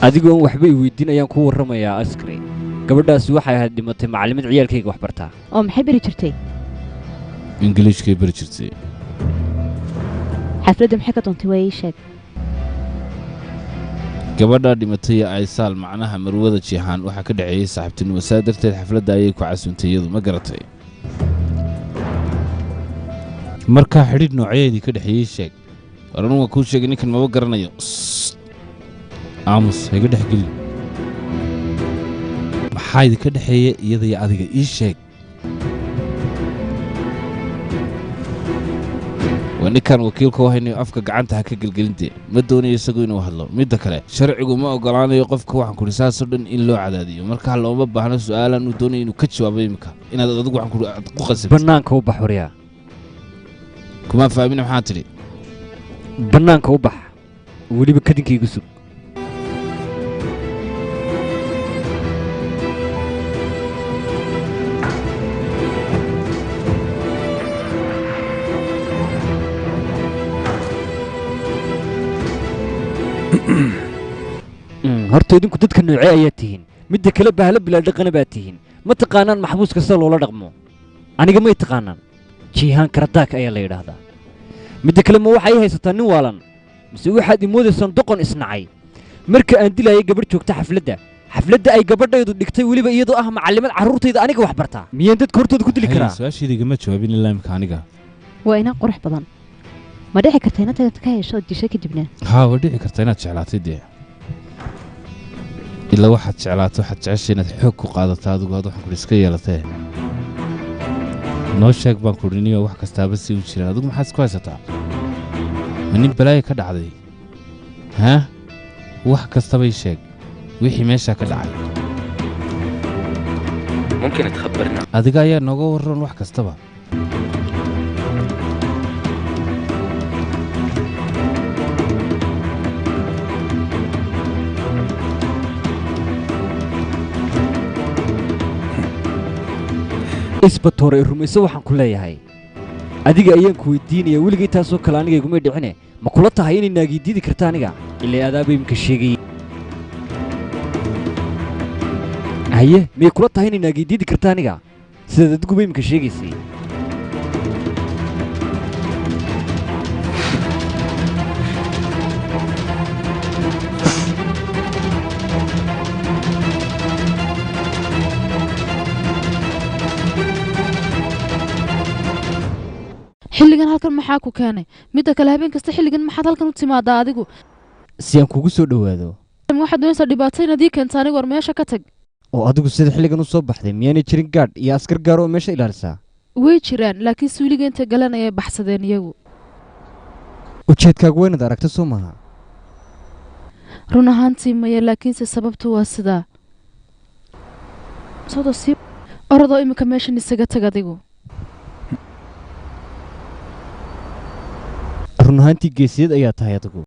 adigoon waxba i weydiin ayaan ku warramayaa askari gabadhaasi waxay ahayd dhimatay macallimad ciyaalkayga wax bartaa oo maxay bari jirtay ingiliishkay bari jirtay xafladda maxay ka doontay waa ii sheeg gabadhaa dhimatay aysaal macnaha marwada jihaan waxaa ka dhaceeyay saaxiibtinimo saa darteed xafladda ayay ku casuuntay iyadu ma garatay markaa xidhiidh noocyadeedii ka dhexeeyey sheeg waranu waa kuu sheegay ninkan maba garanayo aamus hayga dhexgeli maxaa idinka dhexeeya iyadaiyo adiga ii sheeg waa ninkan wakiilka u haynayo afka gacanta ha ka gelgelintee ma doonayo isagu inuu hadlo midda kale sharcigu ma ogolaanayo qofka waxaan kudhi saasoo dhan in loo cadaadiyo markaa looma baahno su'aalaan uu doonayo inuu ka jawaabo imika inaad adigu waxaan kudhi aad ku qasabtid bannaanka u bax waryaa kuma fahmin maxaa tidhi bannaanka u bax weliba kadinkaygu sug horta idinku dadka noocee ayaad tihiin midda kale bahalo bilaa dhaqana baad tihiin ma taqaanaan maxbuus kasta loola dhaqmo aniga may taqaanaan jiihaan karadaak ayaa la yidhaahdaa midda kale ma waxay haysataa nin waalan mise waxaad imoodaysaan doqon isnacay marka aan dilaayay gabadh joogta xafladda ay gabadhaydu dhigtay weliba iyadoo ah macallimad carruurtayda aniga wax bartaa miyaan dadka hortooda ku dili karaa su-aashaydagama jawaabin ilaa imka aniga waa inaan qurux badan ma dhici karta inaad ka hesho ood disho kadibna haa waa dhici karta inaad jeclaatay dee ilaa waxaad jeclaato waxaad jeceshay inaad xoog ku qaadato adigu aad waxaan kudhi iska yeelatee noo sheeg baan kudhi niyo wax kastaaba si u jiraan adigu maxaad isku haysataa ma nin balaaya ka dhacday haa wax kastabay sheeg wixii meeshaa ka dhacay adiga ayaa nooga warran wax kastaba isbatoore rumayso waxaan ku leeyahay adiga ayaan ku weydiinaya weligay taasoo kale aniga igumay dhicine ma kula tahay inay naagiidiidi karta aniga ilaa adaabay imka sheegayey haye miyay kula tahay inay naagiidiidi karta aniga sidaad adiguba imka sheegaysay xilligan halkan maxaa ku keenay midda kale habeen kasta xilligan maxaad halkan u timaadaa adigu si aan kugu soo dhowaado waxaad doonaysaa dhibaato inaad ii keenta anigu war meesha ka tag oo adigu sida xilligan u soo baxday miyaanay jirin gaadh iyo askar gaar oo meesha ilaalisaa way jiraan laakiin suuliga inta galan ayay baxsadeen iyagu ujeedkaagu waynaad aragta soo maaha run ahaantii maya laakiinse sababtu waa sidaa orodoo iminka meeshan isaga tag adigu run ahaantii geesiyad ayaa tahay adigu